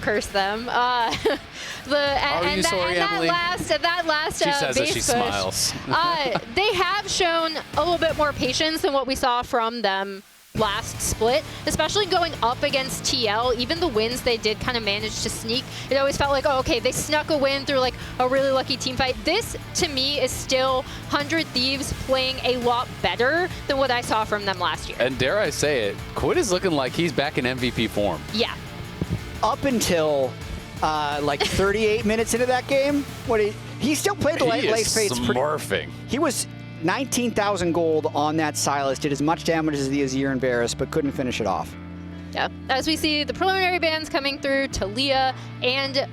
curse them. That last she says base as she push, smiles. they have shown a little bit more patience than what we saw from them last split, especially going up against TL. Even the wins they did kind of manage to sneak, it always felt like, oh, okay, they snuck a win through like a really lucky team fight. This, to me, is still 100 Thieves playing a lot better than what I saw from them last year. And dare I say it, Quid is looking like he's back in MVP form. Yeah. Up until like 38 minutes into that game, he still played the late phase. Smurfing. He was 19,000 gold on that Silas, did as much damage as the Azir and Varus, but couldn't finish it off. Yeah, as we see the preliminary bans coming through, Talia and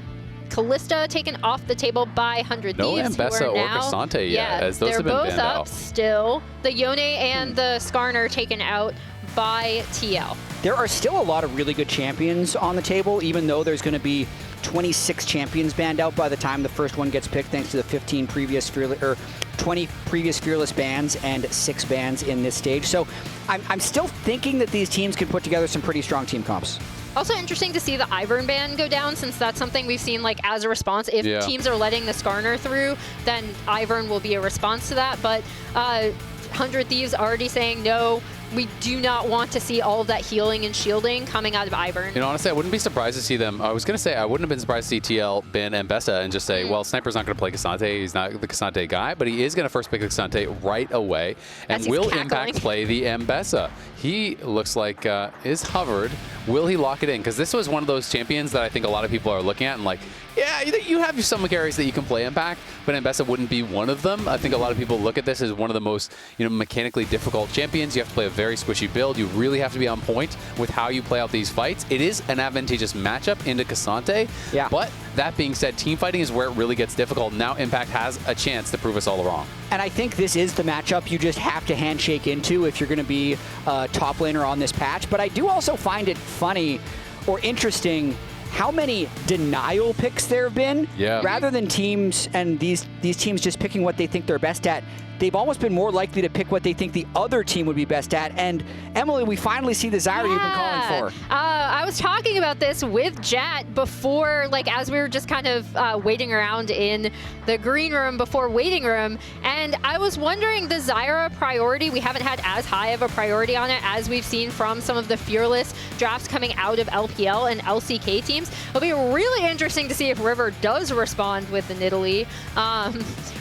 Kalista taken off the table by 100 Thieves. No Ambessa or Ksante yet, as those have been banned out. They're both up still. The Yone and the Skarner taken out by TL. There are still a lot of really good champions on the table, even though there's going to be 26 champions banned out by the time the first one gets picked, thanks to the 15 previous Fearless, or 20 previous Fearless bans and 6 bans in this stage. So I'm still thinking that these teams can put together some pretty strong team comps. Also interesting to see the Ivern ban go down, since that's something we've seen like as a response. If teams are letting the Skarner through, then Ivern will be a response to that. But 100 Thieves already saying no. We do not want to see all of that healing and shielding coming out of Ivern. You know, honestly, I wouldn't be surprised to see them. I was going to say I wouldn't have been surprised to see TL ban Ambessa and just say, well, Sniper's not going to play Ksante. He's not the Ksante guy, but he is going to first pick Ksante right away. And will Impact play the Ambessa? He looks like is hovered. Will he lock it in? Because this was one of those champions that I think a lot of people are looking at and like, yeah, you have some carries that you can play Impact, but Ambessa wouldn't be one of them. I think a lot of people look at this as one of the most, mechanically difficult champions. You have to play a very squishy build. You really have to be on point with how you play out these fights. It is an advantageous matchup into Ksante, but that being said, team fighting is where it really gets difficult. Now Impact has a chance to prove us all wrong. And I think this is the matchup you just have to handshake into if you're going to be a top laner on this patch. But I do also find it funny or interesting how many denial picks there have been. Rather than teams and these teams just picking what they think they're best at, they've almost been more likely to pick what they think the other team would be best at. And Emily, we finally see the Zyra you've been calling for. I was talking about this with Jatt before, like as we were just kind of waiting around in the green room before waiting room. And I was wondering, the Zyra priority, we haven't had as high of a priority on it as we've seen from some of the Fearless drafts coming out of LPL and LCK teams. It'll be really interesting to see if River does respond with the Nidalee.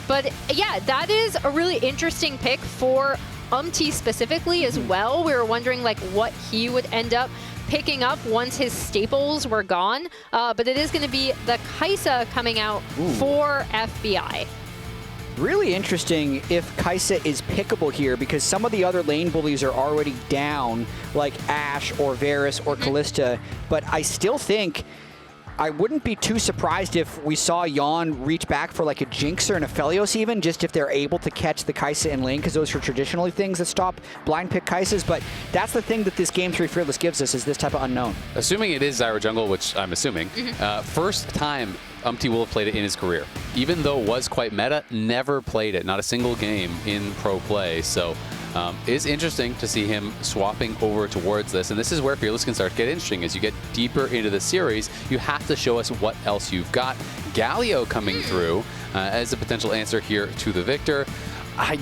But yeah, that is a really interesting pick for Umti specifically as well. We were wondering like what he would end up picking up once his staples were gone. But it is going to be the Kaisa coming out for FBI. Really interesting if Kaisa is pickable here, because some of the other lane bullies are already down, like Ashe or Varus or Kalista. But I still think I wouldn't be too surprised if we saw Yeon reach back for like a Jinx or an Aphelios even, just if they're able to catch the Kaisa in lane, because those are traditionally things that stop blind pick Kaisas. But that's the thing that this Game 3 Fearless gives us, is this type of unknown. Assuming it is Zyra jungle, which I'm assuming, first time Umti will have played it in his career. Even though it was quite meta, never played it, not a single game in pro play. So it's interesting to see him swapping over towards this. And this is where Fearless can start to get interesting. As you get deeper into the series, you have to show us what else you've got. Galio coming through as a potential answer here to the Viktor. I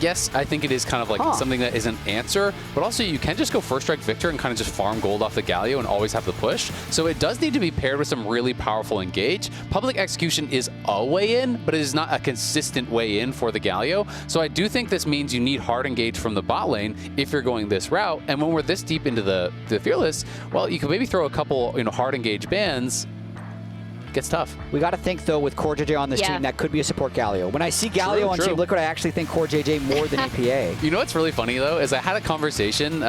think it is kind of like something that is an answer, but also you can just go first strike Viktor and kind of just farm gold off the Galio and always have the push. So it does need to be paired with some really powerful engage. Public execution is a way in, but it is not a consistent way in for the Galio. So I do think this means you need hard engage from the bot lane if you're going this route. And when we're this deep into the Fearless, well, you could maybe throw a couple hard engage bans. Gets tough. We got to think, though, with CoreJJ on this team, that could be a support Galio. When I see Galio on team, look what I actually think CoreJJ more than EPA. You know what's really funny, though, is I had a conversation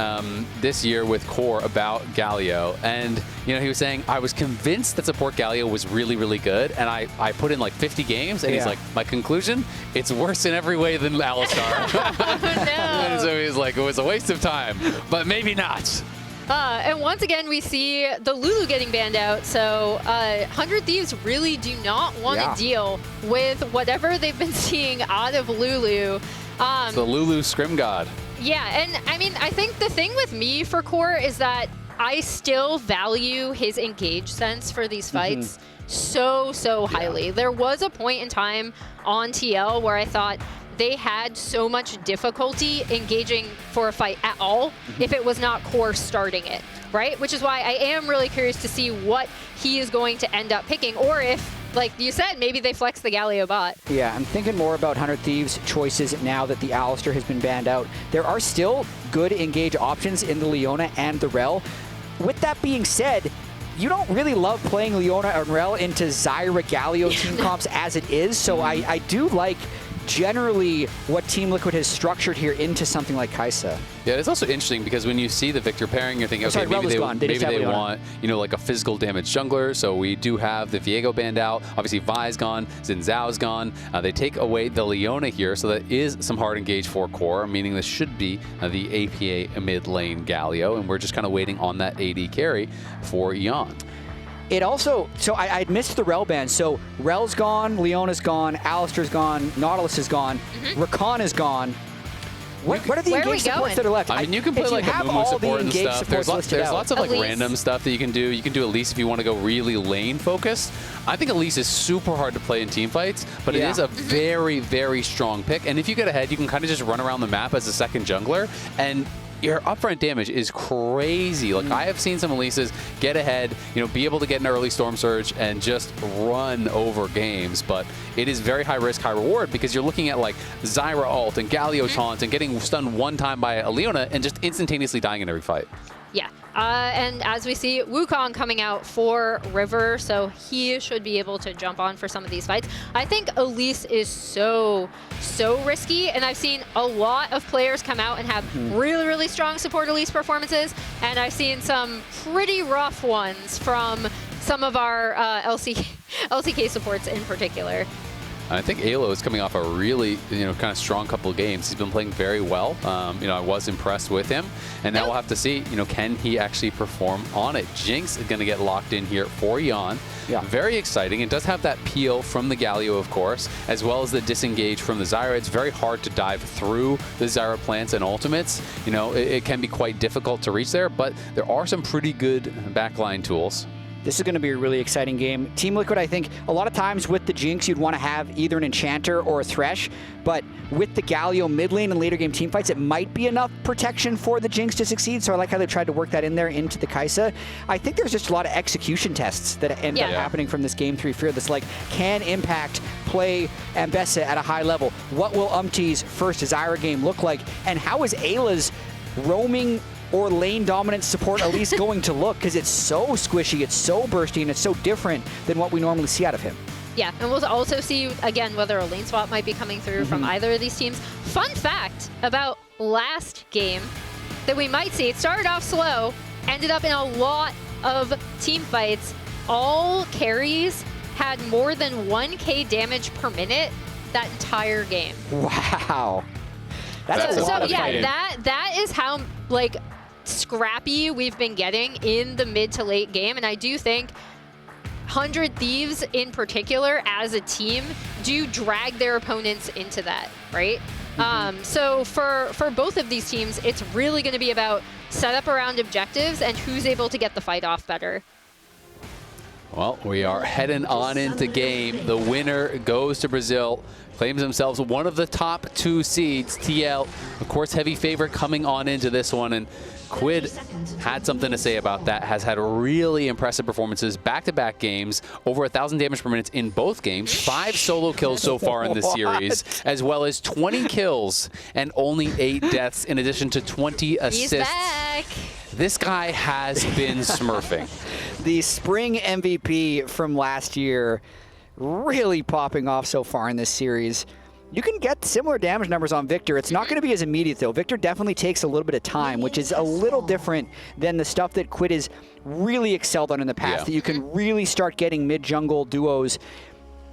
this year with Core about Galio, and he was saying, I was convinced that support Galio was really, really good, and I put in like 50 games, and he's like, my conclusion, it's worse in every way than Alistar. Oh, no. And so he's like, it was a waste of time, but maybe not. And once again, we see the Lulu getting banned out. So 100 Thieves really do not want to deal with whatever they've been seeing out of Lulu. It's the Lulu Scrim God. Yeah, and I mean, I think the thing with me for Core is that I still value his engage sense for these fights so highly. There was a point in time on TL where I thought they had so much difficulty engaging for a fight at all if it was not Core starting it, right? Which is why I am really curious to see what he is going to end up picking, or if, like you said, maybe they flex the Galio bot. Yeah, I'm thinking more about 100 Thieves choices now that the Alistar has been banned out. There are still good engage options in the Leona and the Rel. With that being said, you don't really love playing Leona and Rel into Zyra Galio team comps as it is, so I do like generally what Team Liquid has structured here into something like Kaisa. Yeah, it's also interesting because when you see the Viktor pairing, you're thinking, okay, maybe they want, you know, like a physical damage jungler. So we do have the Viego banned out. Obviously, Vi's gone, Xin Zhao's gone. They take away the Leona here, so that is some hard engage for Core, meaning this should be the APA mid lane Galio, and we're just kind of waiting on that AD carry for Yeon. It also, so I missed the Rel ban. So Rel's gone, Leona's gone, Alistar's gone, Nautilus is gone, Rakan is gone. What are the engage supports that are left? I mean, you can put like a Mumu support and stuff. There's lots of like random stuff that you can do. You can do Elise if you want to go really lane focused. I think Elise is super hard to play in team fights, but it is a very strong pick. And if you get ahead, you can kind of just run around the map as a second jungler, and your upfront damage is crazy. Like I have seen some Elises get ahead, you know, be able to get an early Storm Surge and just run over games, but it is very high risk, high reward because you're looking at like Zyra ult and Galio taunt and getting stunned one time by a Leona and just instantaneously dying in every fight. Yeah, and as we see, Wukong coming out for River, so he should be able to jump on for some of these fights. I think Elise is so risky, and I've seen a lot of players come out and have really strong support Elise performances, and I've seen some pretty rough ones from some of our LCK supports in particular. I think Eyla is coming off a really, you know, kind of strong couple of games. He's been playing very well. You know, I was impressed with him. And now we'll have to see, you know, can he actually perform on it? Jinx is going to get locked in here for Yeon. Yeah. Very exciting. It does have that peel from the Galio, of course, as well as the disengage from the Zyra. It's very hard to dive through the Zyra plants and ultimates. You know, it can be quite difficult to reach there, but there are some pretty good backline tools. This is going to be a really exciting game. Team Liquid, I think, a lot of times with the Jinx, you'd want to have either an Enchanter or a Thresh, but with the Galio mid lane and later game team fights, it might be enough protection for the Jinx to succeed, so I like how they tried to work that in there into the Kaisa. I think there's just a lot of execution tests that end up happening from this Game 3 Fearless, like, can Impact play Ambessa at a high level? What will Umti's first Zyra game look like? And how is Ayla's roaming or lane dominant support Elise going to look? Because it's so squishy, it's so bursty, and it's so different than what we normally see out of him. Yeah, and we'll also see, again, whether a lane swap might be coming through from either of these teams. Fun fact about last game that we might see, it started off slow, ended up in a lot of team fights. All carries had more than 1K damage per minute that entire game. Wow. That's a lot of fighting. That is how, like, scrappy we've been getting in the mid to late game, and I do think 100 Thieves in particular as a team do drag their opponents into that, right? So for both of these teams, it's really going to be about setup around objectives and who's able to get the fight off better. Well, we are heading on into game. The winner goes to Brazil, claims themselves one of the top 2 seeds. TL, of course, heavy favorite coming on into this one, and Quid had something to say about that, has had really impressive performances, back-to-back games, over 1,000 damage per minute in both games, 5 solo kills so far in this series, as well as 20 kills and only 8 deaths in addition to 20 assists. He's back. This guy has been smurfing. The spring MVP from last year really popping off so far in this series. You can get similar damage numbers on Viktor. It's not going to be as immediate, though. Viktor definitely takes a little bit of time, which is a little different than the stuff that Quid has really excelled on in the past, that you can really start getting mid-jungle duos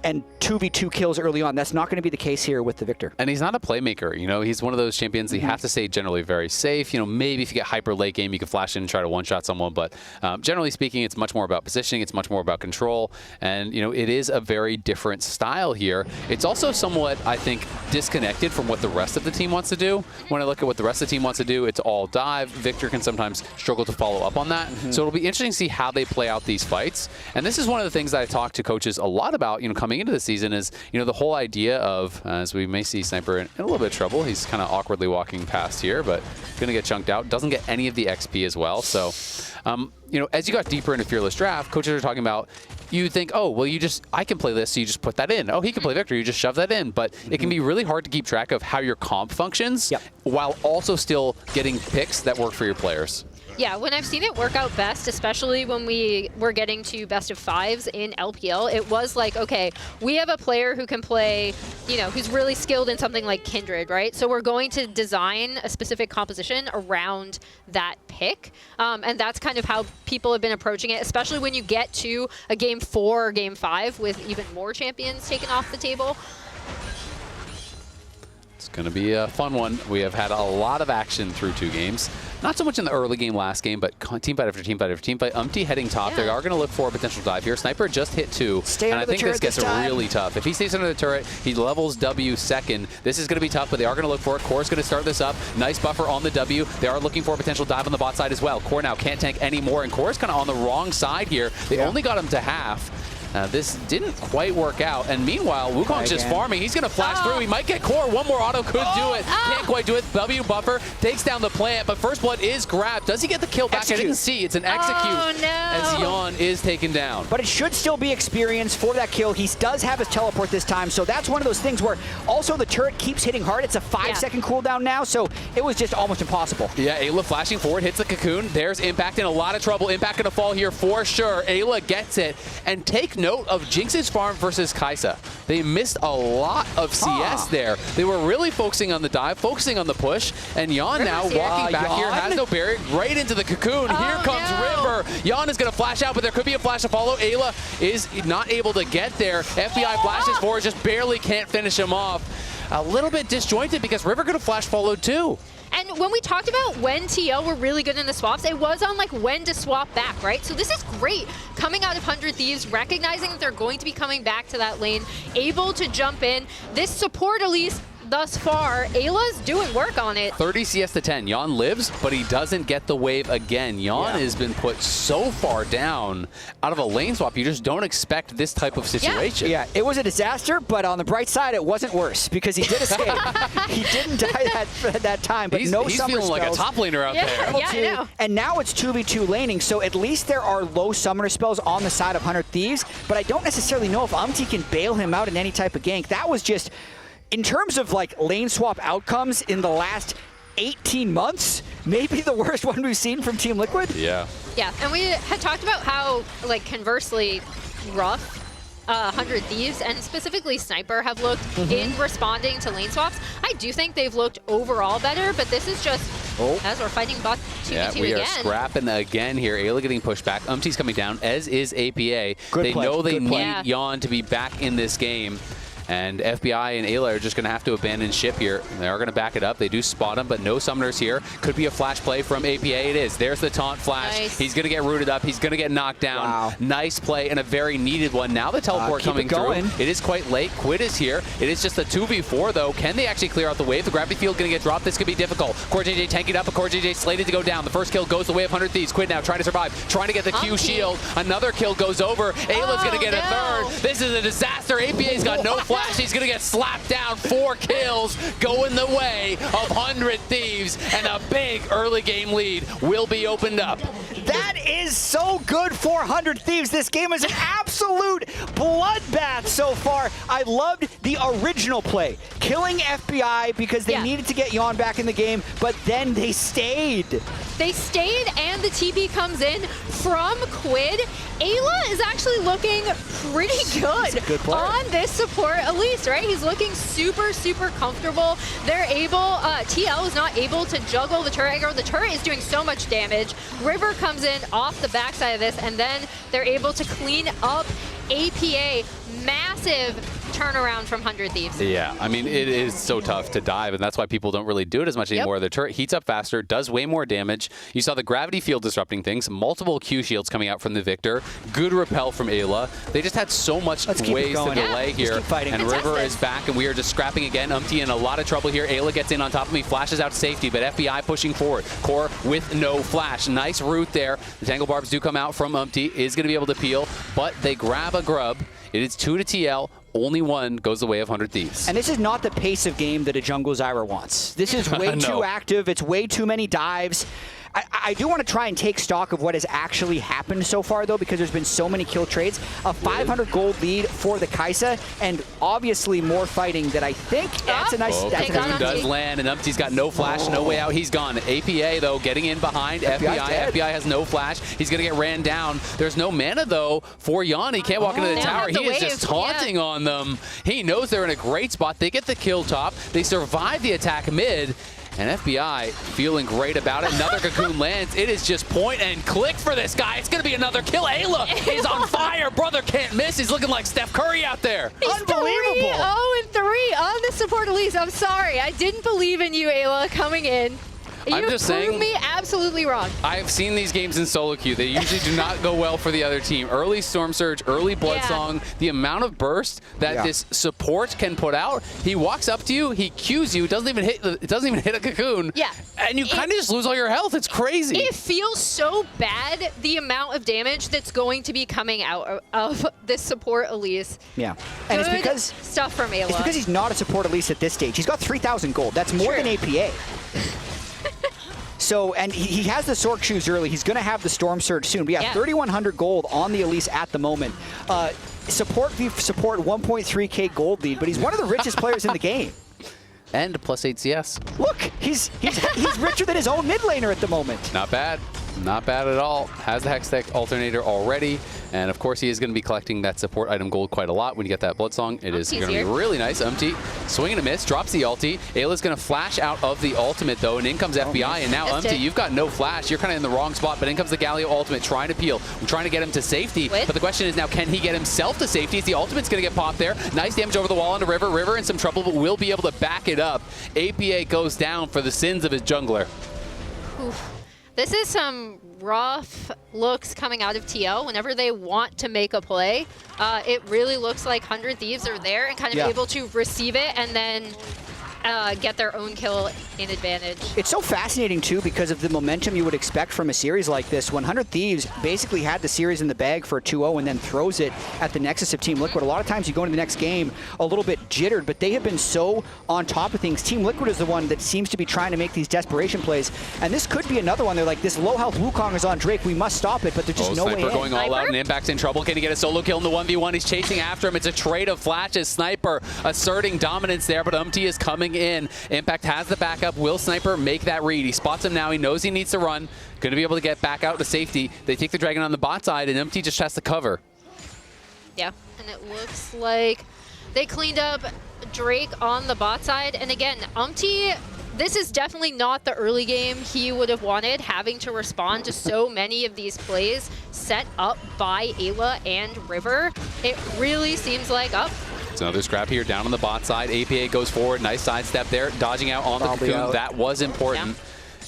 and 2v2 kills early on. That's not going to be the case here with the Viktor. And he's not a playmaker. You know, he's one of those champions that you have to stay generally very safe. You know, maybe if you get hyper late game, you can flash in and try to one-shot someone. But generally speaking, it's much more about positioning. It's much more about control. And, you know, it is a very different style here. It's also somewhat, I think, disconnected from what the rest of the team wants to do. When I look at what the rest of the team wants to do, it's all dive. Viktor can sometimes struggle to follow up on that. So it'll be interesting to see how they play out these fights. And this is one of the things that I talk to coaches a lot about, you know, coming into the season is, you know, the whole idea of, as we may see Sniper in a little bit of trouble. He's kind of awkwardly walking past here, but going to get chunked out. Doesn't get any of the XP as well. So, you know, as you got deeper into Fearless Draft, coaches are talking about, you think, oh, well, I can play this, so you just put that in. Oh, he can play Viktor, you just shove that in. But it can be really hard to keep track of how your comp functions while also still getting picks that work for your players. Yeah, when I've seen it work out best, especially when we were getting to best of fives in LPL, it was like, okay, we have a player who can play, you know, who's really skilled in something like Kindred, right? So we're going to design a specific composition around that pick. And that's kind of how people have been approaching it, especially when you get to a game 4 or game 5 with even more champions taken off the table. It's going to be a fun one. We have had a lot of action through 2 games. Not so much in the early game last game, but team fight after team fight after team fight. Umti heading top. They are going to look for a potential dive here. Sniper just hit 2. And I think this gets really tough. If he stays under the turret, he levels W second. This is going to be tough, but they are going to look for it. Core's going to start this up. Nice buffer on the W. They are looking for a potential dive on the bot side as well. Core now can't tank anymore, and Core's kind of on the wrong side here. They only got him to half. This didn't quite work out, and meanwhile, Wukong's just farming. He's going to flash through. He might get Core. One more auto could do it. Can't quite do it. W buffer takes down the plant, but first blood is grabbed. Does he get the kill back? I didn't see. It's an execute as Yeon is taken down. But it should still be experience for that kill. He does have his teleport this time, so that's one of those things where also the turret keeps hitting hard. It's a 5-second cooldown now, so it was just almost impossible. Yeah, Eyla flashing forward, hits the cocoon. There's Impact in a lot of trouble. Impact going to fall here for sure. Eyla gets it, and take note of Jinx's farm versus Kaisa. They missed a lot of CS there. They were really focusing on the dive, focusing on the push, and Yeon now walking back here, has no barrier, right into the cocoon. Here comes River. Yeon is going to flash out, but there could be a flash to follow. Eyla is not able to get there. FBI flashes forward, just barely can't finish him off. A little bit disjointed because River could have flash followed too. And when we talked about when TL were really good in the swaps, it was on like when to swap back, right? So this is great. Coming out of 100 Thieves, recognizing that they're going to be coming back to that lane, able to jump in. This support Elise thus far, Ayla's doing work on it. 30 CS to 10. Yeon lives, but he doesn't get the wave again. Yeon has been put so far down out of a lane swap. You just don't expect this type of situation. Yeah, it was a disaster, but on the bright side, it wasn't worse because he did escape. He didn't die that time, but he's summer feeling spells. like a top laner out there. Yeah, I know. And now it's 2v2 laning, so at least there are low summoner spells on the side of 100 Thieves, but I don't necessarily know if Umti can bail him out in any type of gank. That was just, in terms of like lane swap outcomes in the last 18 months, maybe the worst one we've seen from Team Liquid. Yeah. Yeah, and we had talked about how, like, conversely rough 100 Thieves and specifically Sniper have looked in responding to lane swaps. I do think they've looked overall better, but this is just as we're fighting bot 2v2 yeah, we are scrapping again here. Ayla getting pushed back. Umti's coming down, as is APA. They know they need Yeon to be back in this game. And FBI and Eyla are just going to have to abandon ship here. They are going to back it up. They do spot him, but no summoners here. Could be a flash play from APA. It is. There's the taunt flash. Nice. He's going to get rooted up. He's going to get knocked down. Wow. Nice play and a very needed one. Now the teleport coming through. It is quite late. Quid is here. It is just a 2v4, though. Can they actually clear out the wave? The gravity field going to get dropped. This could be difficult. CoreJJ tanking up, but CoreJJ slated to go down. The first kill goes the way of 100 Thieves. Quid now trying to survive, trying to get the Q shield. Another kill goes over. Ayla's going to get a third. This is a disaster. APA's got no flash. He's going to get slapped down. 4 kills going the way of 100 Thieves, and a big early game lead will be opened up. That is so good for 100 Thieves. This game is an absolute bloodbath so far. I loved the original play, killing FBI because they needed to get Yeon back in the game, but then they stayed. They stayed, and the TP comes in from Quid. Eyla is actually looking pretty good on this support Elise, right? He's looking super, super comfortable. They're able, TL is not able to juggle the turret aggro. The turret is doing so much damage. River comes in off the backside of this, and then they're able to clean up APA, massive turnaround from 100 Thieves. Yeah, I mean, it is so tough to dive, and that's why people don't really do it as much anymore. The turret heats up faster, does way more damage. You saw the gravity field disrupting things, multiple Q shields coming out from the Viktor, good repel from Eyla. They just had so much ways to delay here, and River is back, and we are just scrapping again. Umti in a lot of trouble here. Eyla gets in on top of me, flashes out to safety, but FBI pushing forward. Core with no flash. Nice route there. The Tangle Barbs do come out from Umti, is going to be able to peel, but they grab a grub. It is 2 to TL. Only one goes the way of 100 Thieves. And this is not the pace of game that a jungle Zyra wants. This is way too active. It's way too many dives. I do want to try and take stock of what has actually happened so far, though, because there's been so many kill trades. A 500 gold lead for the Kaisa, and obviously more fighting that I think that's a nice... Cocoon does land, and Umti's got no flash, no way out. He's gone. APA, though, getting in behind FBI. FBI has no flash. He's going to get ran down. There's no mana, though, for Yeon. He can't walk into the tower. He is just taunting on them. He knows they're in a great spot. They get the kill top. They survive the attack mid. And FBI feeling great about it. Another Cocoon lands. It is just point and click for this guy. It's going to be another kill. Eyla is on fire. Brother can't miss. He's looking like Steph Curry out there. He's unbelievable. 3-0-3 on the support Elise. I'm sorry. I didn't believe in you, Eyla, coming in. You proved me absolutely wrong. I've seen these games in solo queue. They usually do not go well for the other team. Early Storm Surge, early Bloodsong, the amount of burst that this support can put out. He walks up to you, he Qs you, it doesn't even hit a Cocoon. Yeah. And you kind of just lose all your health. It's crazy. It feels so bad, the amount of damage that's going to be coming out of this support Elise. Yeah. And it's because stuff from Eyla. It's because he's not a support Elise at this stage. He's got 3,000 gold. That's more than APA. So, and he has the Sork shoes early. He's going to have the Storm Surge soon. We have 3,100 gold on the Elise at the moment. Support 1.3k gold lead, but he's one of the richest players in the game. And +8 CS. Look, he's richer than his own mid laner at the moment. Not bad. Not bad at all. Has the Hextech alternator already. And of course, he is going to be collecting that support item gold quite a lot when you get that Bloodsong. It is going to be really nice. Umti swinging a miss, drops the ulti. Ayla's going to flash out of the ultimate, though, and in comes FBI. And now, Umti, you've got no flash. You're kind of in the wrong spot, but in comes the Galio ultimate, trying to peel. We're trying to get him to safety. But the question is now, can he get himself to safety? The ultimate's going to get popped there. Nice damage over the wall into River. River in some trouble, but will be able to back it up. APA goes down for the sins of his jungler. Oof. This is some rough looks coming out of TL. Whenever they want to make a play, it really looks like 100 Thieves are there and kind of able to receive it and then get their own kill in advantage. It's so fascinating, too, because of the momentum you would expect from a series like this. When 100 Thieves basically had the series in the bag for 2-0 and then throws it at the nexus of Team Liquid, a lot of times you go into the next game a little bit jittered, but they have been so on top of things. Team Liquid is the one that seems to be trying to make these desperation plays, and this could be another one. They're like, this low-health Wukong is on Drake. We must stop it, but there's just no way in. Sniper going all out, and Impact's in trouble. Can he get a solo kill in the 1v1? He's chasing after him. It's a trade of flashes. Sniper asserting dominance there, but Umti is coming in. Impact has the backup. Will Sniper make that read? He spots him now. He knows he needs to run. Going to be able to get back out to safety. They take the Dragon on the bot side, and Umti just has to cover. Yeah, and it looks like they cleaned up Drake on the bot side. And again, Umti, this is definitely not the early game he would have wanted, having to respond to so many of these plays set up by Eyla and River. It really seems like, it's another scrap here down on the bot side. APA goes forward. Nice sidestep there. Dodging out on the Cocoon. That was important.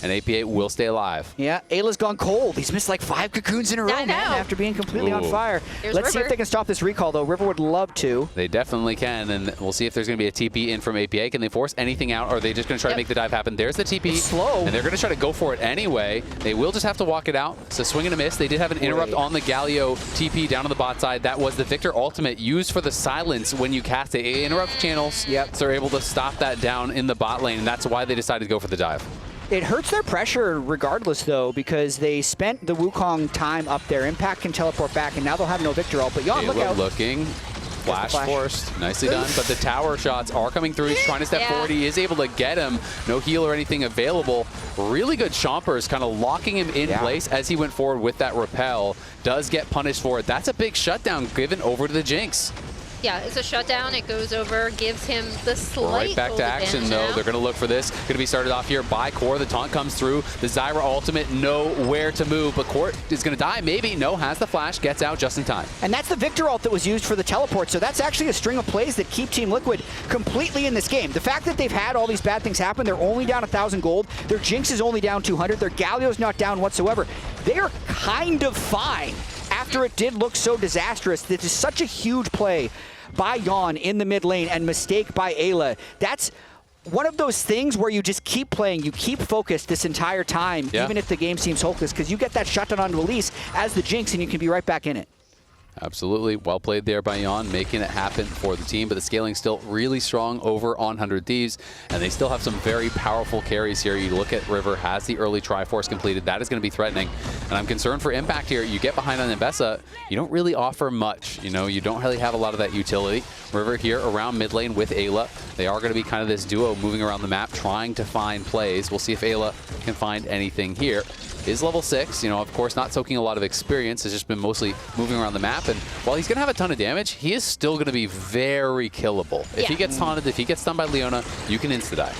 And APA will stay alive. Yeah, Ayla's gone cold. He's missed like 5 Cocoons in a row, man, after being completely on fire. Let's see if they can stop this recall, though. River would love to. They definitely can, and we'll see if there's going to be a TP in from APA. Can they force anything out, or are they just going to try to make the dive happen? There's the TP. It's slow. And they're going to try to go for it anyway. They will just have to walk it out. It's a swing and a miss. They did have an interrupt on the Galio TP down on the bot side. That was the Viktor ultimate used for the silence when you cast it. It interrupts channels, so they're able to stop that down in the bot lane, and that's why they decided to go for the dive. It hurts their pressure regardless, though, because they spent the Wukong time up there. Impact can teleport back, and now they'll have no Viktor ult. But Yeon, look out. Looking. Flash forced. Nicely done. But the tower shots are coming through. He's trying to step forward. He is able to get him. No heal or anything available. Really good chompers kind of locking him in place as he went forward with that repel. Does get punished for it. That's a big shutdown given over to the Jinx. Yeah, it's a shutdown. It goes over, gives him the slight Right back to action, though. They're going to look for this. Going to be started off here by Core. The taunt comes through. The Zyra ultimate, nowhere to move. But Core is going to die. Maybe. No, has the flash. Gets out just in time. And that's the Viktor ult that was used for the teleport. So that's actually a string of plays that keep Team Liquid completely in this game. The fact that they've had all these bad things happen, they're only down 1,000 gold. Their Jinx is only down 200. Their Galio's not down whatsoever. They are kind of fine after it did look so disastrous. This is such a huge play by Yeon in the mid lane and mistake by Eyla. That's one of those things where you just keep playing, you keep focused this entire time, even if the game seems hopeless, because you get that shutdown onto Elise as the Jinx and you can be right back in it. Absolutely. Well played there by Yeon, making it happen for the team, but the scaling still really strong over on 100 Thieves, and they still have some very powerful carries here. You look at River, has the early Triforce completed. That is going to be threatening, and I'm concerned for impact here. You get behind on Ambessa, you don't really offer much. You know, you don't really have a lot of that utility. River here around mid lane with Eyla. They are going to be kind of this duo moving around the map, trying to find plays. We'll see if Eyla can find anything here. Is level 6, you know, of course not soaking a lot of experience, has just been mostly moving around the map, and while he's going to have a ton of damage, he is still going to be very killable. If he gets taunted, if he gets stunned by Leona, you can insta-die.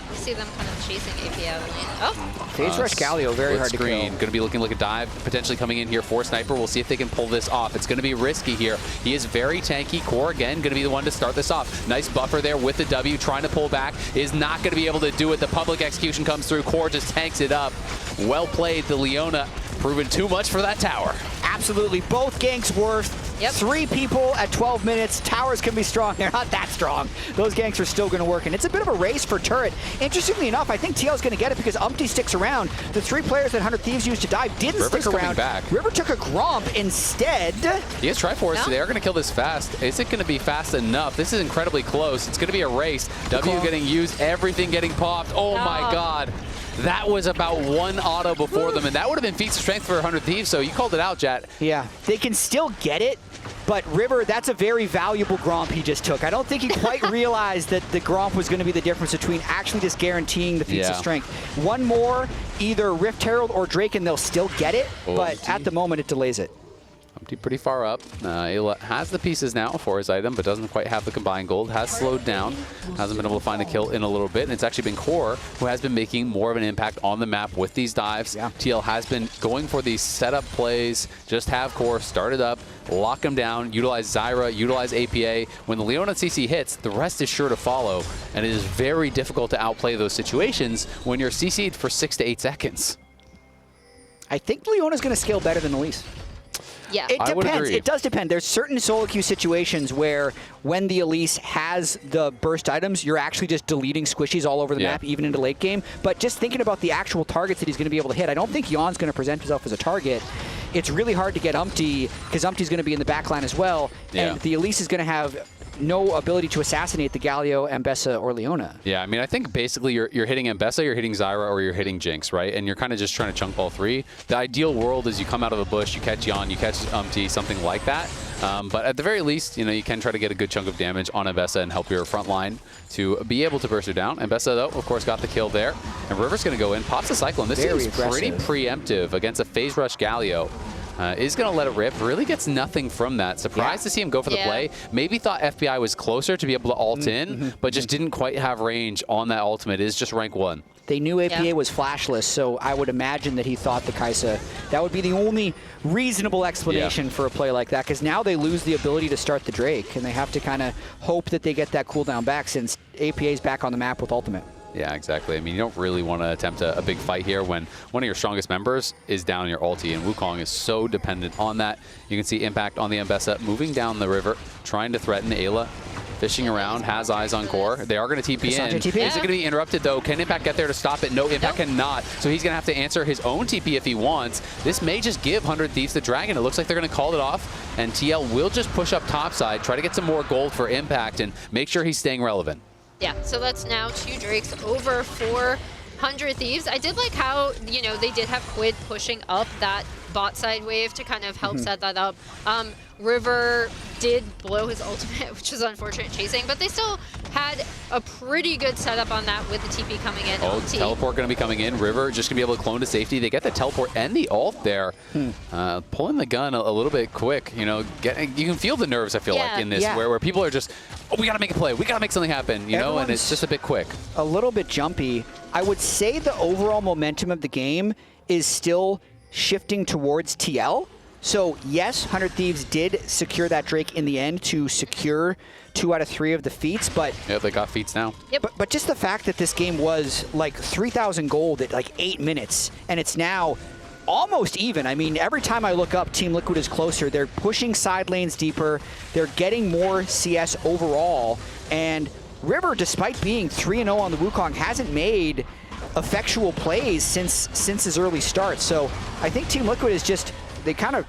You see them kind of chasing AP out of lane. Oh! Phase rush Galio, very hard to kill. Going to be looking like a dive, potentially coming in here for Sniper. We'll see if they can pull this off. It's going to be risky here. He is very tanky. Core, again, going to be the one to start this off. Nice buffer there with the W, trying to pull back. Is not going to be able to do it. The public execution comes through. Core just tanks it up. Well played, the Leona. Proven too much for that tower. Absolutely. Both ganks worth 3 people at 12 minutes. Towers can be strong. They're not that strong. Those ganks are still going to work, and it's a bit of a race for turret. Interestingly enough, I think TL is going to get it because Umti sticks around. The 3 players that 100 Thieves used to dive didn't stick around. Back. River took a Gromp instead. He has Triforce, so they are going to kill this fast. Is it going to be fast enough? This is incredibly close. It's going to be a race. W getting used, everything getting popped. Oh my god. That was about 1 auto before them, and that would have been feats of strength for 100 Thieves, so you called it out, Jatt. Yeah, they can still get it, but River, that's a very valuable Gromp he just took. I don't think he quite realized that the Gromp was going to be the difference between actually just guaranteeing the feats of strength. One more, either Rift Herald or Drake, and they'll still get it, but at the moment it delays it. Umti pretty far up. Eyla has the pieces now for his item, but doesn't quite have the combined gold. Has slowed down. Hasn't been able to find a kill in a little bit. And it's actually been Core who has been making more of an impact on the map with these dives. TL has been going for these setup plays. Just have Core start it up, lock him down, utilize Zyra, utilize APA. When the Leona CC hits, the rest is sure to follow. And it is very difficult to outplay those situations when you're CC'd for 6 to 8 seconds. I think Leona's going to scale better than Elise. Yeah. It depends. It does depend. There's certain solo queue situations where when the Elise has the burst items, you're actually just deleting squishies all over the map, even into late game. But just thinking about the actual targets that he's going to be able to hit, I don't think Yeon's going to present himself as a target. It's really hard to get Umti because Umti's going to be in the backline as well. And the Elise is going to have no ability to assassinate the Galio, Ambessa, or Leona. Yeah, I mean, I think basically you're hitting Ambessa, you're hitting Zyra, or you're hitting Jinx, right? And you're kind of just trying to chunk all 3. The ideal world is you come out of a bush, you catch Yeon, you catch Umti, something like that. But at the very least, you know, you can try to get a good chunk of damage on Ambessa and help your front line to be able to burst her down. Ambessa, though, of course, got the kill there. And River's going to go in, pops the Cyclone. This is pretty preemptive against a phase rush Galio. Is going to let it rip. Really gets nothing from that. Surprised to see him go for the play. Maybe thought FBI was closer to be able to ult in, but just didn't quite have range on that ultimate. It is just rank 1. They knew APA was flashless, so I would imagine that he thought the Kaisa, that would be the only reasonable explanation for a play like that, because now they lose the ability to start the Drake, and they have to kind of hope that they get that cooldown back since APA's back on the map with ultimate. Yeah, exactly. I mean, you don't really want to attempt a big fight here when one of your strongest members is down your ulti, and Wukong is so dependent on that. You can see impact on the Ambessa moving down the river, trying to threaten Eyla. Fishing around, has eyes on Core. They are going to TP in. Is it going to be interrupted, though? Can Impact get there to stop it? No, Impact cannot. So he's going to have to answer his own TP if he wants. This may just give 100 Thieves the Dragon. It looks like they're going to call it off, and TL will just push up topside, try to get some more gold for Impact, and make sure he's staying relevant. Yeah, so that's now 2 Drakes over 400 Thieves. I did like how, you know, they did have Quid pushing up that bot side wave to kind of help set that up. River did blow his ultimate, which was unfortunate chasing, but they still had a pretty good setup on that with the TP coming in. Oh, teleport going to be coming in. River just going to be able to clone to safety. They get the teleport and the ult there. Pulling the gun a little bit quick. You know, you can feel the nerves, I feel like, in this, where people are just, oh, we got to make a play. We got to make something happen, you know, and it's just a bit quick. A little bit jumpy. I would say the overall momentum of the game is still shifting towards TL. So yes, 100 Thieves did secure that Drake in the end to secure 2 out of 3 of the feats, but yeah, they got feats now. Yep. But just the fact that this game was like 3,000 gold at like 8 minutes, and it's now almost even. I mean, every time I look up, Team Liquid is closer. They're pushing side lanes deeper. They're getting more CS overall, and River, despite being 3-0 on the Wukong, hasn't made effectual plays since his early start. So I think Team Liquid is just, they kind of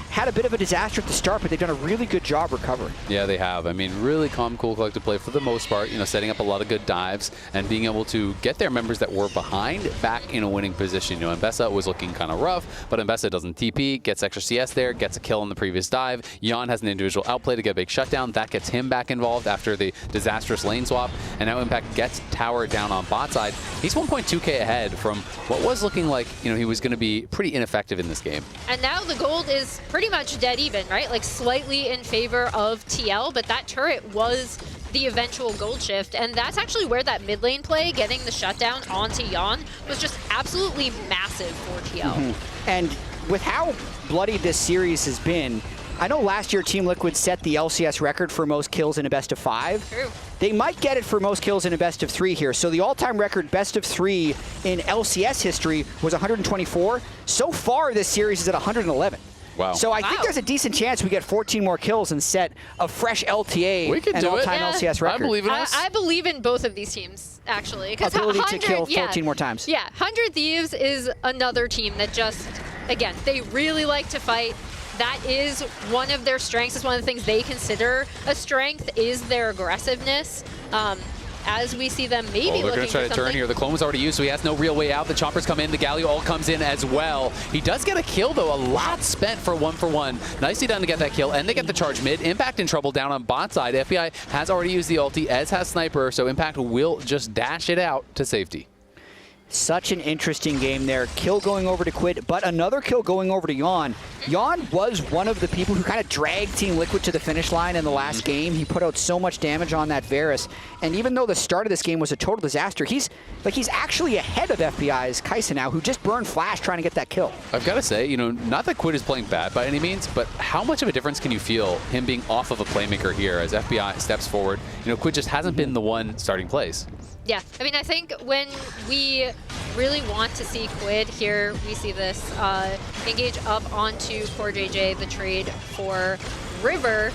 had a bit of a disaster at the start, but they've done a really good job recovering. Yeah, they have. I mean, really calm, cool, collected play for the most part, you know, setting up a lot of good dives and being able to get their members that were behind back in a winning position. You know, Ambessa was looking kind of rough, but Ambessa doesn't TP, gets extra CS there, gets a kill in the previous dive. Yeon has an individual outplay to get a big shutdown. That gets him back involved after the disastrous lane swap, and now Impact gets tower down on bot side. He's 1.2k ahead from what was looking like, you know, he was going to be pretty ineffective in this game. And now the gold is pretty much dead even, right? Like slightly in favor of TL, but that turret was the eventual gold shift, and that's actually where that mid lane play, getting the shutdown onto Yeon, was just absolutely massive for TL. And with how bloody this series has been, I know last year Team Liquid set the LCS record for most kills in a best of 5. True. They might get it for most kills in a best of 3 here. So the all-time record best of 3 in LCS history was 124. So far this series is at 111. Wow. So I think there's a decent chance we get 14 more kills and set a fresh LTA and all-time LCS record. I believe in us. I believe in both of these teams, actually. Ability to kill 14 more times. Yeah, 100 Thieves is another team that just, again, they really like to fight. That is one of their strengths. It's one of the things they consider a strength, is their aggressiveness. As we see them maybe they're going to try to turn here. The clone was already used, so he has no real way out. The choppers come in. The Galio all comes in as well. He does get a kill, though. A lot spent for 1-for-1. Nicely done to get that kill, and they get the charge mid. Impact in trouble down on bot side. FBI has already used the ulti, as has Sniper, so Impact will just dash it out to safety. Such an interesting game there. Kill going over to Quid, but another kill going over to Yeon. Yeon was one of the people who kind of dragged Team Liquid to the finish line in the last game. He put out so much damage on that Varus. And even though the start of this game was a total disaster, he's actually ahead of FBI's Kaisa now, who just burned Flash trying to get that kill. I've got to say, you know, not that Quid is playing bad by any means, but how much of a difference can you feel him being off of a playmaker here as FBI steps forward? You know, Quid just hasn't been the one starting plays. Yeah, I mean, I think when we really want to see Quid here, we see this engage up onto CoreJJ, the trade for River,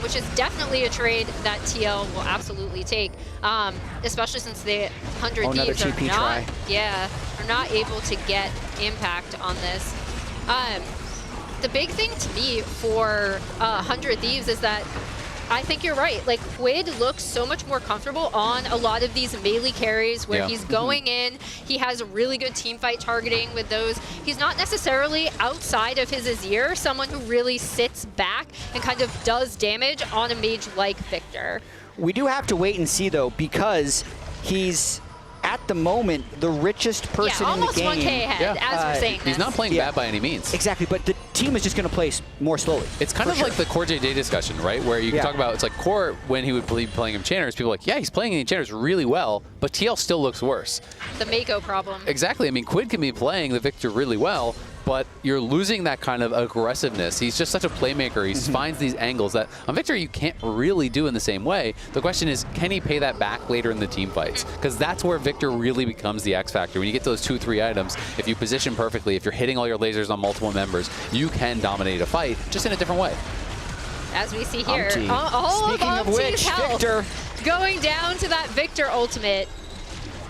which is definitely a trade that TL will absolutely take, especially since the 100 Thieves are not able to get impact on this. The big thing to me for 100 Thieves is that I think you're right. Like, Quid looks so much more comfortable on a lot of these melee carries where he's going in. He has really good teamfight targeting with those. He's not necessarily outside of his Azir, someone who really sits back and kind of does damage on a mage like Viktor. We do have to wait and see, though, because he's, at the moment, the richest person in the game. Almost 1K ahead, as we're saying this. He's not playing bad by any means. Exactly, but the team is just going to play more slowly. It's kind of like the CoreJJ discussion, right? Where you can talk about, it's like Core, when he would be playing Enchanters, people are like, yeah, he's playing Enchanters really well, but TL still looks worse. The Mako problem. Exactly. I mean, Quid can be playing the Viktor really well, but you're losing that kind of aggressiveness. He's just such a playmaker. He finds these angles that on Viktor you can't really do in the same way. The question is, can he pay that back later in the team fights? Because that's where Viktor really becomes the X factor. When you get those 2-3 items, if you position perfectly, if you're hitting all your lasers on multiple members, you can dominate a fight, just in a different way. As we see here, all of Speaking of Umti's which, health Viktor going down to that Viktor ultimate.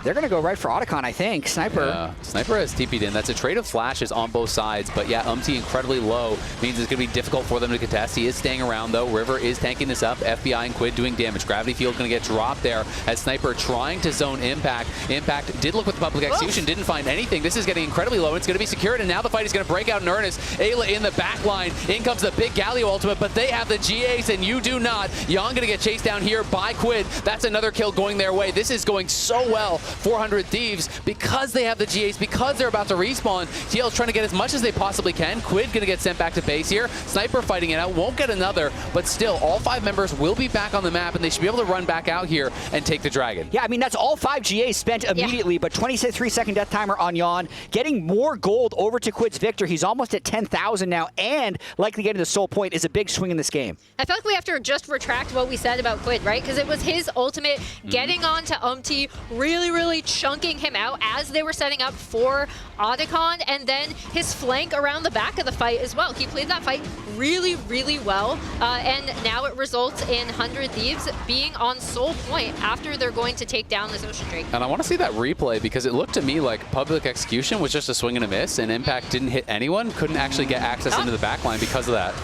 They're going to go right for Otacon, I think. Sniper. Sniper has TP'd in. That's a trade of flashes on both sides. But yeah, Umti incredibly low. Means it's going to be difficult for them to contest. He is staying around, though. River is tanking this up. FBI and Quid doing damage. Gravity Field going to get dropped there as Sniper trying to zone Impact. Impact did look with the public execution, didn't find anything. This is getting incredibly low. It's going to be secured, and now the fight is going to break out in earnest. Eyla in the back line. In comes the big Galio ultimate, but they have the GAs, and you do not. Yeon going to get chased down here by Quid. That's another kill going their way. This is going so well. 400 Thieves, because they have the GAs, because they're about to respawn. TL's trying to get as much as they possibly can. Quid going to get sent back to base here. Sniper fighting it out. Won't get another, but still, all 5 members will be back on the map, and they should be able to run back out here and take the Dragon. Yeah, I mean, that's all 5 GAs spent immediately, but 23-second death timer on Yeon. Getting more gold over to Quid's Viktor. He's almost at 10,000 now, and likely getting the soul point is a big swing in this game. I feel like we have to just retract what we said about Quid, right? Because it was his ultimate getting onto Umti, really chunking him out as they were setting up for Otacon, and then his flank around the back of the fight as well. He played that fight really well, and now it results in 100 Thieves being on soul point after they're going to take down this Ocean Drake. And I want to see that replay because it looked to me like public execution was just a swing and a miss, and Impact didn't hit anyone, couldn't actually get access into the back line because of that.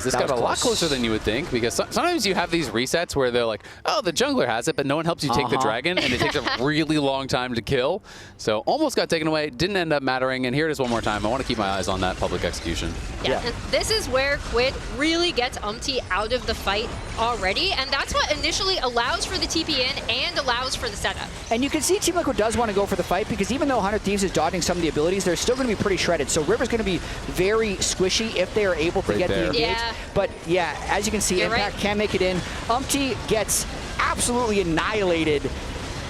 This got a lot closer than you would think, because sometimes you have these resets where they're like, oh, the jungler has it, but no one helps you take the dragon, and it takes a really long time to kill. So almost got taken away, didn't end up mattering, and here it is one more time. I want to keep my eyes on that public execution. Yeah, and this is where Quid really gets Umti out of the fight already, and that's what initially allows for the TP in and allows for the setup. And you can see Team Liquid does want to go for the fight, because even though 100 Thieves is dodging some of the abilities, they're still going to be pretty shredded. So River's going to be very squishy if they are able to get the engage. But yeah, as you can see, Impact can make it in. Umti gets absolutely annihilated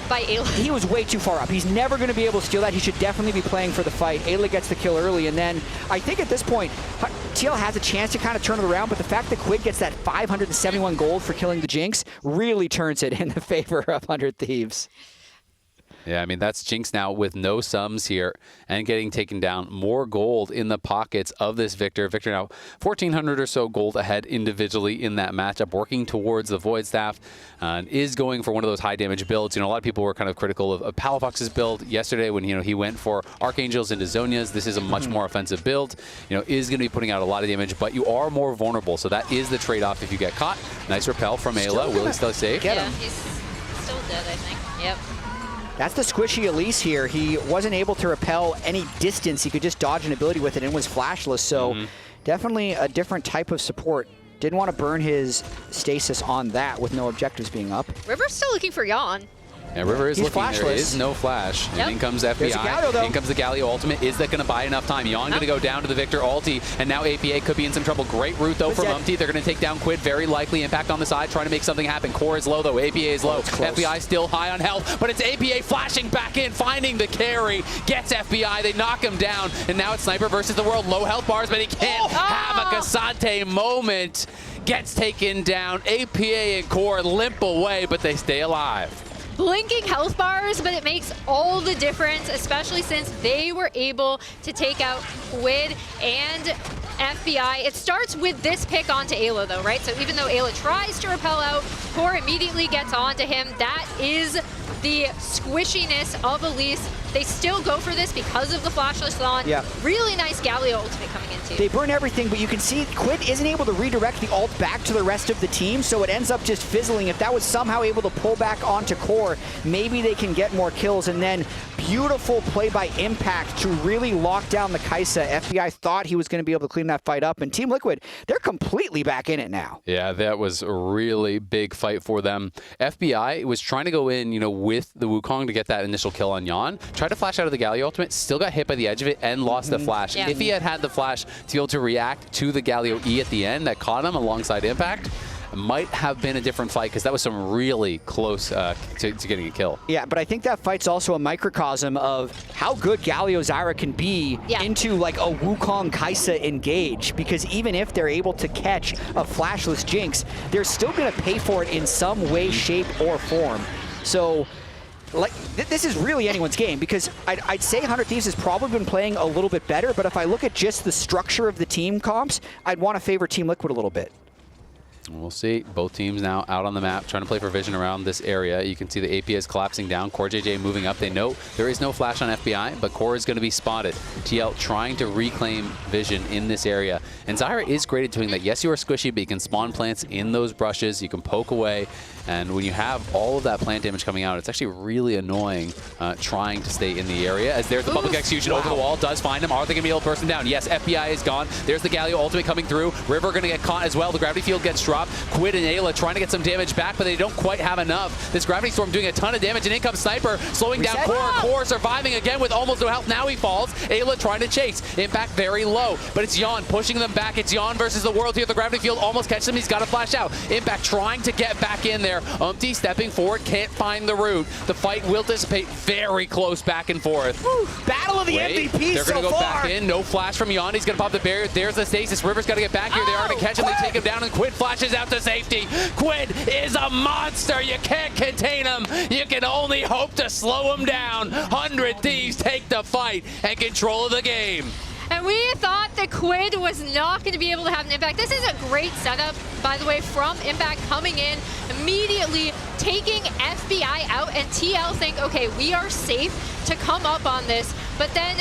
by Eyla. He was way too far up. He's never going to be able to steal that. He should definitely be playing for the fight. Eyla gets the kill early, and then I think at this point, TL has a chance to kind of turn it around, but the fact that Quid gets that 571 gold for killing the Jinx really turns it in the favor of 100 Thieves. Yeah, I mean, that's Jinx now with no sums here and getting taken down. More gold in the pockets of this Viktor. Viktor now 1,400 or so gold ahead individually in that matchup, working towards the Void Staff, and is going for one of those high damage builds. You know, a lot of people were kind of critical of Palafox's build yesterday when, you know, he went for Archangels into Zonias. This is a much more offensive build. You know, is going to be putting out a lot of damage, but you are more vulnerable. So that is the trade-off if you get caught. Nice repel from Eyla. Will he still safe? Yeah, he's still dead, I think. Yep. That's the squishy Elise here. He wasn't able to repel any distance. He could just dodge an ability with it and was flashless. So definitely a different type of support. Didn't want to burn his stasis on that with no objectives being up. River's still looking for Yeon. Yeah, River is looking. Flashless. There is no flash. And in comes FBI. Galio, in comes the Galio ultimate. Is that going to buy enough time? Yeon going to go down to the Viktor ulti, and now APA could be in some trouble. Great route, though, from Umti. They're going to take down Quid very likely. Impact on the side, trying to make something happen. Core is low, though. APA is low. FBI still high on health, but it's APA flashing back in, finding the carry. Gets FBI. They knock him down, and now it's Sniper versus the world. Low health bars, but he can't have a Ksante moment. Gets taken down. APA and Core limp away, but they stay alive. Blinking health bars, but it makes all the difference, especially since they were able to take out Quid and FBI. It starts with this pick onto Eyla, though, right? So even though Eyla tries to repel out, Core immediately gets onto him. That is the squishiness of Elise. They still go for this because of the flashless on. Yeah. Really nice Galio ultimate coming in too. They burn everything, but you can see Quid isn't able to redirect the ult back to the rest of the team, so it ends up just fizzling. If that was somehow able to pull back onto Core, maybe they can get more kills. And then beautiful play by Impact to really lock down the Kaisa. FBI thought he was going to be able to clean that fight up, and Team Liquid, they're completely back in it now. Yeah, that was a really big fight for them. FBI was trying to go in, you know, with the Wukong to get that initial kill on Yeon. Tried to flash out of the Galio ultimate, still got hit by the edge of it and lost the flash. Yeah. If he had had the flash to be able to react to the Galio E at the end that caught him alongside Impact, might have been a different fight, because that was some really close to getting a kill. Yeah, but I think that fight's also a microcosm of how good Galio Zyra can be into like a Wukong Kaisa engage, because even if they're able to catch a flashless Jinx, they're still going to pay for it in some way, shape, or form. So like this is really anyone's game, because I'd say 100 Thieves has probably been playing a little bit better, but if I look at just the structure of the team comps, I'd want to favor Team Liquid a little bit. We'll see. Both teams now out on the map trying to play for vision around this area. You can see the API is collapsing down. CoreJJ moving up. They know there is no flash on FBI, but Core is going to be spotted. TL trying to reclaim vision in this area. And Zyra is great at doing that. Yes, you are squishy, but you can spawn plants in those brushes. You can poke away. And when you have all of that plant damage coming out, it's actually really annoying trying to stay in the area. As there's the public execution over the wall. Does find him. Are they going to be able to burst him down? Yes, FBI is gone. There's the Galio ultimate coming through. River going to get caught as well. The gravity field gets dropped. Quid and Eyla trying to get some damage back, but they don't quite have enough. This gravity storm doing a ton of damage. An in comes Sniper, slowing down Core. Core surviving again with almost no health. Now he falls. Eyla trying to chase. Impact very low, but it's Yeon pushing them back. It's Yeon versus the world here. The gravity field almost catches him. He's got to flash out. Impact trying to get back in there. Umti stepping forward, can't find the route. The fight will dissipate. Very close back and forth. Woo, battle of the MVP They're going to go back in. No flash from Yeon. He's going to pop the barrier. There's the stasis. River's got to get back here. They are going to catch him. They take him down, and Quid flashes out to safety. Quid is a monster. You can't contain him. You can only hope to slow him down. 100 Thieves take the fight and control of the game. And we thought that Quid was not going to be able to have an impact. This is a great setup, by the way, from Impact coming in, immediately taking FBI out, and TL think, okay, we are safe to come up on this. But then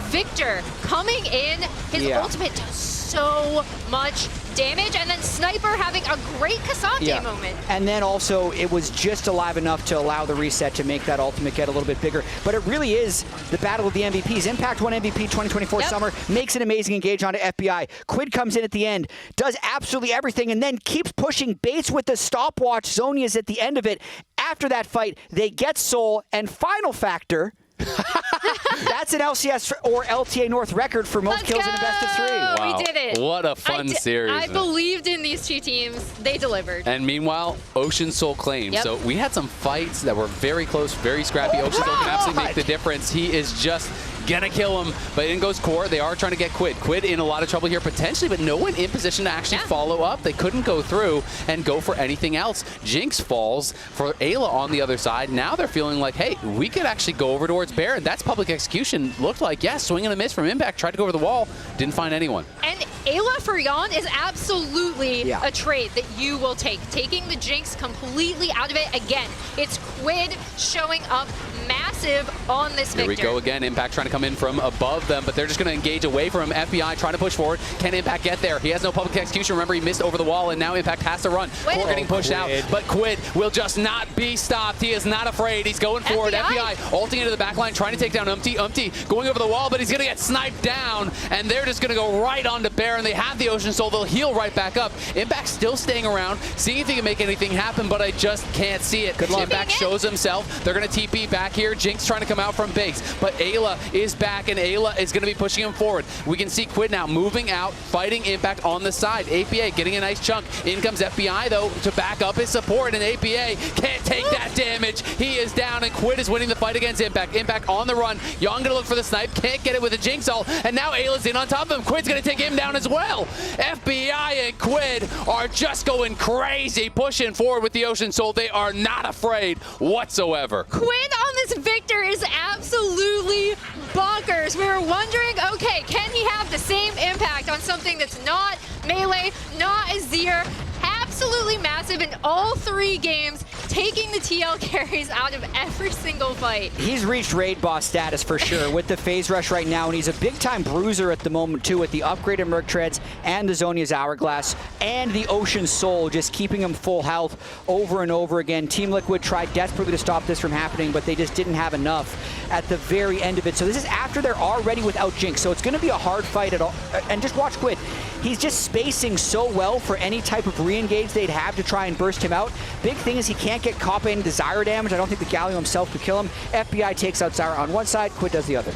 Viktor coming in, his ultimate does so much damage, and then Sniper having a great Ksante moment. And then also, it was just alive enough to allow the reset to make that ultimate get a little bit bigger. But it really is the battle of the MVPs. Impact won MVP 2024 summer, makes an amazing engage onto FBI. Quid comes in at the end, does absolutely everything, and then keeps pushing, baits with the stopwatch. Zonia's at the end of it. After that fight, they get Soul, and final factor, that's an LCS or LTA North record for most kills in a best of 3. Wow. We did it. What a fun series. I believed in these two teams. They delivered. And meanwhile, Ocean Soul claimed. So we had some fights that were very close, very scrappy. Ocean Soul can absolutely make the difference. He is just gonna kill him, but in goes Core. They are trying to get Quid. Quid in a lot of trouble here potentially, but no one in position to actually follow up. They couldn't go through and go for anything else. Jinx falls for Eyla on the other side. Now they're feeling like, hey, we could actually go over towards Baron. That's public execution. Looked like, swing and a miss from Impact. Tried to go over the wall. Didn't find anyone. And Eyla for Yeon is absolutely a trade that you will take. Taking the Jinx completely out of it. Again, it's Quid showing up massive on this Viktor. Here we go again. Impact trying to come in from above them, but they're just going to engage away from him. FBI trying to push forward. Can Impact get there? He has no public execution. Remember, he missed over the wall, and now Impact has to run. Core getting pushed out, but Quid will just not be stopped. He is not afraid. He's going forward. FBI ulting into the back line, trying to take down Umti. Umti going over the wall, but he's going to get sniped down, and they're just going to go right onto Baron. They have the Ocean Soul. They'll heal right back up. Impact still staying around, seeing if he can make anything happen, but I just can't see it. Impact shows himself. They're going to TP back here. Jinx trying to come out from base, but Eyla is back, and Eyla is going to be pushing him forward. We can see Quid now moving out, fighting Impact on the side. APA getting a nice chunk. In comes FBI, though, to back up his support, and APA can't take that damage. He is down, and Quid is winning the fight against Impact. Impact on the run. Yeon going to look for the snipe. Can't get it with a Jinx ult, and now Ayla's in on top of him. Quid's going to take him down as well. FBI and Quid are just going crazy, pushing forward with the Ocean Soul. They are not afraid whatsoever. Quid on this Viktor is absolutely bonkers. We were wondering, okay, can he have the same impact on something that's not melee, not Azir? Absolutely massive in all 3 games, taking the TL carries out of every single fight. He's reached raid boss status for sure with the phase rush right now, and he's a big-time bruiser at the moment too, with the upgraded Merc Treads and the Zonia's Hourglass and the Ocean Soul just keeping him full health over and over again. Team Liquid tried desperately to stop this from happening, but they just didn't have enough at the very end of it. So this is after they're already without Jinx, so it's going to be a hard fight at all. And just watch Quid. He's just spacing so well for any type of re-engage they'd have to try and burst him out. Big thing is he can't get caught into the Zyra damage. I don't think the Galio himself could kill him. FBI takes out Zyra on one side, Quid does the other.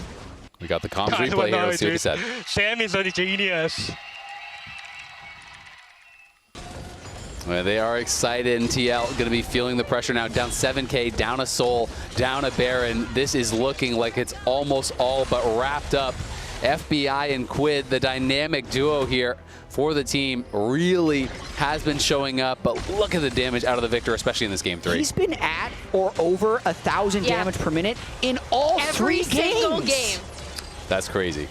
We got the comms replay here. Let's see what he said. Sam is a genius. Well, they are excited, and TL going to be feeling the pressure now. Down 7K, down a Soul, down a Baron. This is looking like it's almost all but wrapped up. FBI and Quid, the dynamic duo here for the team, really has been showing up, but look at the damage out of the Viktor, especially in this game 3. He's been at or over 1,000 damage per minute in all every 3 games. Single game. That's crazy.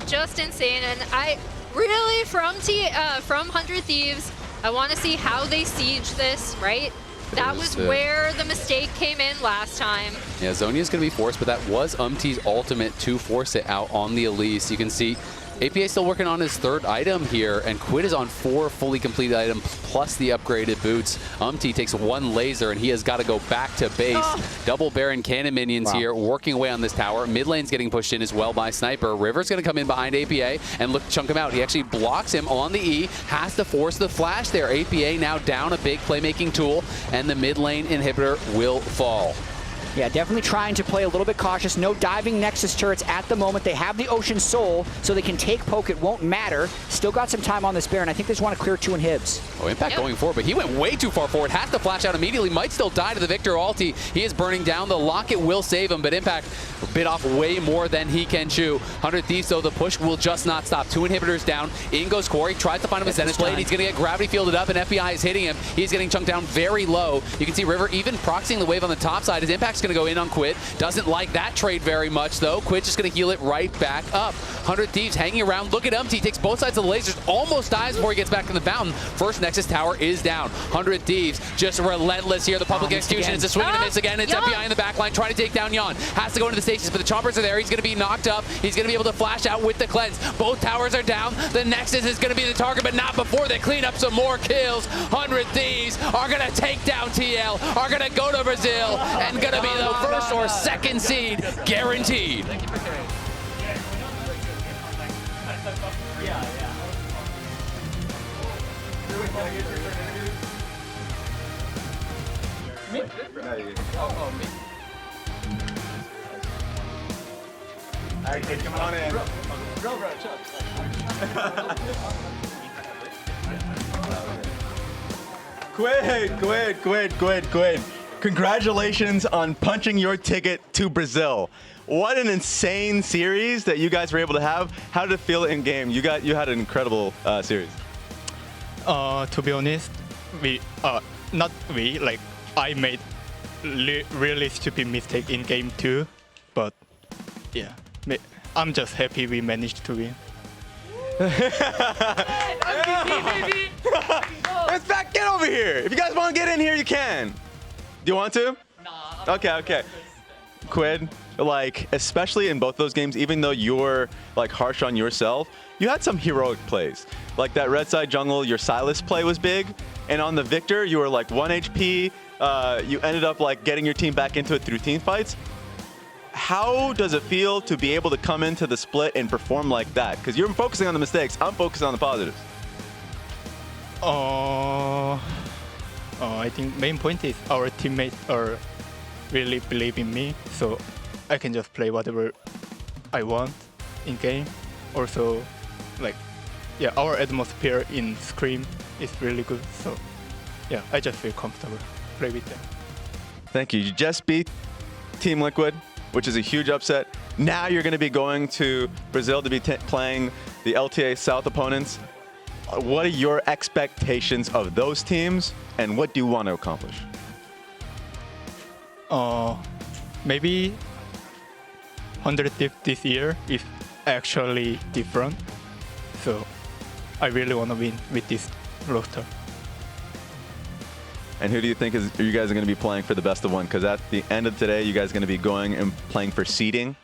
Just insane, and I really, from 100 Thieves, I want to see how they siege this, right? That was where the mistake came in last time. Yeah, Zhonya's going to be forced, but that was Umti's ultimate to force it out on the Elise. You can see APA still working on his 3rd item here, and Quid is on 4 fully completed items plus the upgraded boots. Umti takes 1 laser, and he has got to go back to base. Double Baron Cannon minions here working away on this tower. Mid lane's getting pushed in as well by Sniper. River's going to come in behind APA and look to chunk him out. He actually blocks him on the E, has to force the flash there. APA now down a big playmaking tool, and the mid lane inhibitor will fall. Yeah, definitely trying to play a little bit cautious. No diving Nexus turrets at the moment. They have the Ocean Soul, so they can take poke. It won't matter. Still got some time on this Baron. I think they just want to clear 2 inhibs. Oh, Impact going forward, but he went way too far forward. Has to flash out immediately. Might still die to the Viktor ulti. He is burning down. The Locket will save him, but Impact bit off way more than he can chew. 100 Thieves, though, the push will just not stop. 2 inhibitors down. In goes Corey. Tries to find him a Zenith Blade. He's going to get gravity fielded up, and FBI is hitting him. He's getting chunked down very low. You can see River even proxying the wave on the top side. His Impact's going to go in on Quid. Doesn't like that trade very much, though. Quid's just going to heal it right back up. 100 Thieves hanging around. Look at Umti. Takes both sides of the lasers. Almost dies before he gets back to the fountain. First Nexus tower is down. 100 Thieves just relentless here. The public execution is a swing and a miss again. It's FBI in the back line trying to take down Yeon. Has to go into the stations, but the choppers are there. He's going to be knocked up. He's going to be able to flash out with the cleanse. Both towers are down. The Nexus is going to be the target, but not before they clean up some more kills. 100 Thieves are going to take down TL, are going to go to Brazil, and going to be the first or second seed guaranteed. Alright, kid, come on in. Quid. Congratulations on punching your ticket to Brazil. What an insane series that you guys were able to have. How did it feel in game? You had an incredible series. To be honest, I made really stupid mistake in game 2, but yeah, I'm just happy we managed to win. Let's back, get over here. If you guys want to get in here, you can. Do you want to? Nah. Okay. Quid, like, especially in both those games, even though you're like harsh on yourself, you had some heroic plays. Like that red side jungle, your Silas play was big. And on the Viktor, you were like 1 HP. You ended up like getting your team back into it through team fights. How does it feel to be able to come into the split and perform like that? Because you're focusing on the mistakes, I'm focusing on the positives. I think main point is our teammates are really believe in me, so I can just play whatever I want in game. Also, like, yeah, our atmosphere in Scream is really good, so yeah, I just feel comfortable play with them. Thank you. You just beat Team Liquid, which is a huge upset. Now you're going to be going to Brazil to be playing the LTA South opponents. What are your expectations of those teams, and what do you want to accomplish? Maybe 100 this year is actually different, so I really want to win with this roster. And who do you think you guys are going to be playing for the best of one? Because at the end of today, you guys are going to be going and playing for seeding.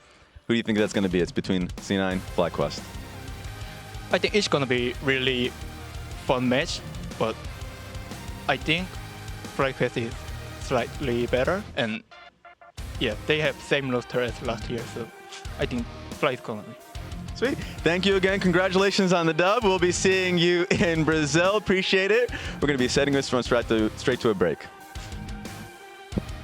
Who do you think that's going to be? It's between C9, FlyQuest. I think it's going to be really fun match, but I think FlyQuest is slightly better, and yeah, they have same roster as last year, so I think Fly is going to be. Sweet. Thank you again. Congratulations on the dub. We'll be seeing you in Brazil. Appreciate it. We're going to be setting this from straight to a break.